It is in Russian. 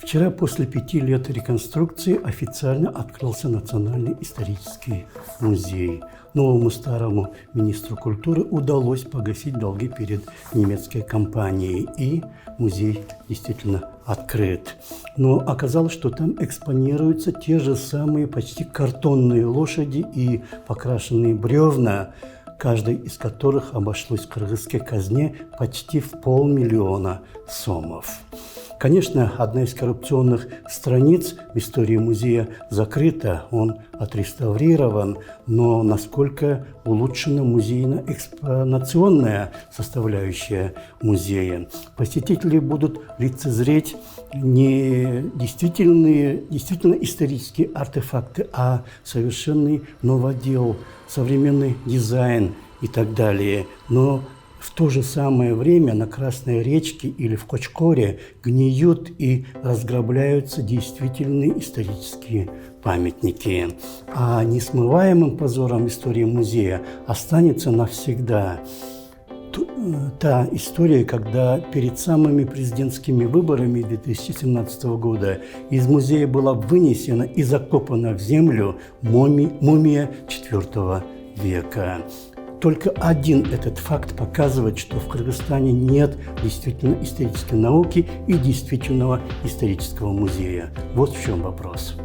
Вчера, после 5 лет реконструкции, официально открылся Национальный исторический музей. Новому старому министру культуры удалось погасить долги перед немецкой компанией, и музей действительно открыт. Но оказалось, что там экспонируются те же самые почти картонные лошади и покрашенные бревна, каждый из которых обошлось кыргызской казне почти в 500 000 сомов. Конечно, одна из коррупционных страниц в истории музея закрыта, он отреставрирован, но насколько улучшена музейно-экспонационная составляющая музея. Посетители будут лицезреть не действительно исторические артефакты, а совершенный новодел, современный дизайн и так далее. Но в то же самое время на Красной речке или в Кочкоре гниют и разграбляются действительные исторические памятники. А несмываемым позором истории музея останется навсегда та история, когда перед самыми президентскими выборами 2017 года из музея была вынесена и закопана в землю мумия IV века. Только один этот факт показывает, что в Кыргызстане нет действительно исторической науки и действительного исторического музея. Вот в чем вопрос.